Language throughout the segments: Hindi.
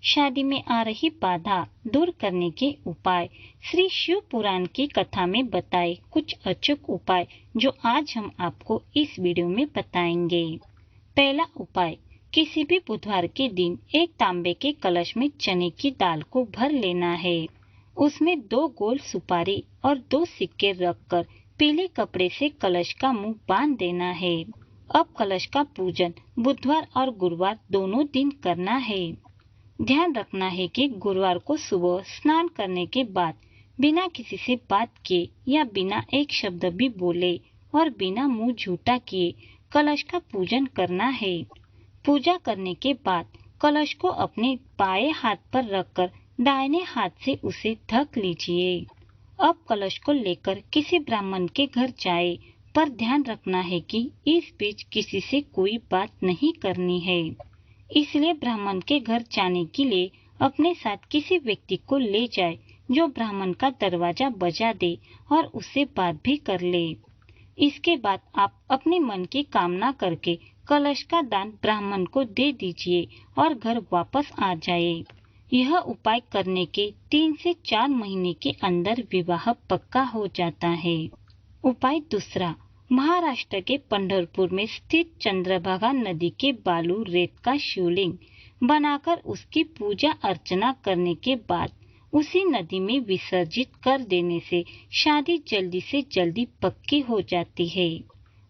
शादी में आ रही बाधा दूर करने के उपाय। श्री शिव पुराण की कथा में बताए कुछ अचूक उपाय जो आज हम आपको इस वीडियो में बताएंगे। पहला उपाय, किसी भी बुधवार के दिन एक तांबे के कलश में चने की दाल को भर लेना है। उसमें 2 गोल सुपारी और 2 सिक्के रखकर पीले कपड़े से कलश का मुंह बांध देना है। अब कलश का पूजन बुधवार और गुरुवार दोनों दिन करना है। ध्यान रखना है कि गुरुवार को सुबह स्नान करने के बाद बिना किसी से बात किए या बिना एक शब्द भी बोले और बिना मुंह झूठा किए कलश का पूजन करना है। पूजा करने के बाद कलश को अपने बाएं हाथ पर रखकर दाहिने हाथ से उसे ढक लीजिए। अब कलश को लेकर किसी ब्राह्मण के घर जाए, पर ध्यान रखना है कि इस बीच किसी से कोई बात नहीं करनी है। इसलिए ब्राह्मण के घर जाने के लिए अपने साथ किसी व्यक्ति को ले जाए जो ब्राह्मण का दरवाजा बजा दे और उससे बात भी कर ले। इसके बाद आप अपने मन की कामना करके कलश का दान ब्राह्मण को दे दीजिए और घर वापस आ जाए। यह उपाय करने के 3 से 4 महीने के अंदर विवाह पक्का हो जाता है। उपाय दूसरा, महाराष्ट्र के पंढरपुर में स्थित चंद्रभागा नदी के बालू रेत का शिवलिंग बनाकर उसकी पूजा अर्चना करने के बाद उसी नदी में विसर्जित कर देने से शादी जल्दी से जल्दी पक्की हो जाती है।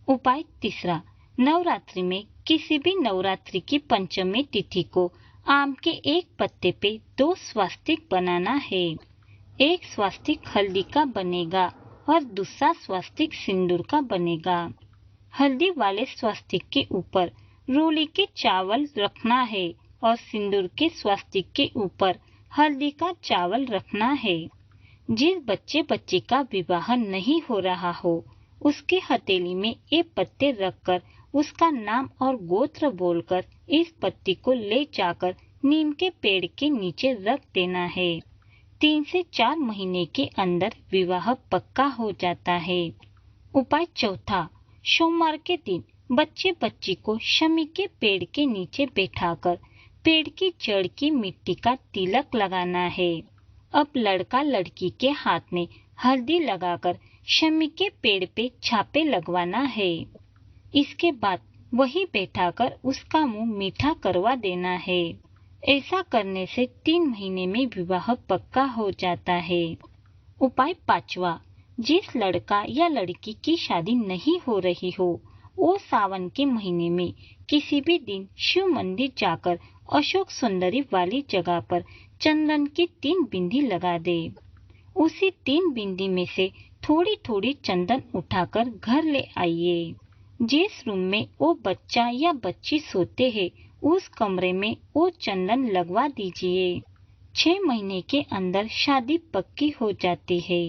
उपाय तीसरा, नवरात्रि में किसी भी नवरात्रि की पंचमी तिथि को आम के एक पत्ते पे 2 स्वास्तिक बनाना है। एक स्वास्तिक हल्दी का बनेगा और दूसरा स्वास्तिक सिंदूर का बनेगा। हल्दी वाले स्वास्तिक के ऊपर रोली के चावल रखना है और सिंदूर के स्वास्तिक के ऊपर हल्दी का चावल रखना है। जिस बच्चे का विवाह नहीं हो रहा हो उसके हथेली में ये पत्ते रखकर उसका नाम और गोत्र बोलकर इस पत्ती को ले जाकर नीम के पेड़ के नीचे रख देना है। 3 से 4 महीने के अंदर विवाह पक्का हो जाता है। उपाय चौथा, सोमवार के दिन बच्ची को शमी के पेड़ के नीचे बैठाकर पेड़ की जड़ की मिट्टी का तिलक लगाना है। अब लड़का लड़की के हाथ में हल्दी लगाकर शमी के पेड़ पे छापे लगवाना है। इसके बाद वही बैठाकर उसका मुंह मीठा करवा देना है। ऐसा करने से 3 महीने में विवाह पक्का हो जाता है। उपाय पांचवा, जिस लड़का या लड़की की शादी नहीं हो रही हो वो सावन के महीने में किसी भी दिन शिव मंदिर जाकर अशोक सुंदरी वाली जगह पर चंदन की 3 बिंदी लगा दे। उसी 3 बिंदी में से थोड़ी थोड़ी चंदन उठाकर घर ले आइए। जिस रूम में वो बच्चा या बच्ची सोते हैं उस कमरे में वो चंदन लगवा दीजिए। 6 महीने के अंदर शादी पक्की हो जाती है।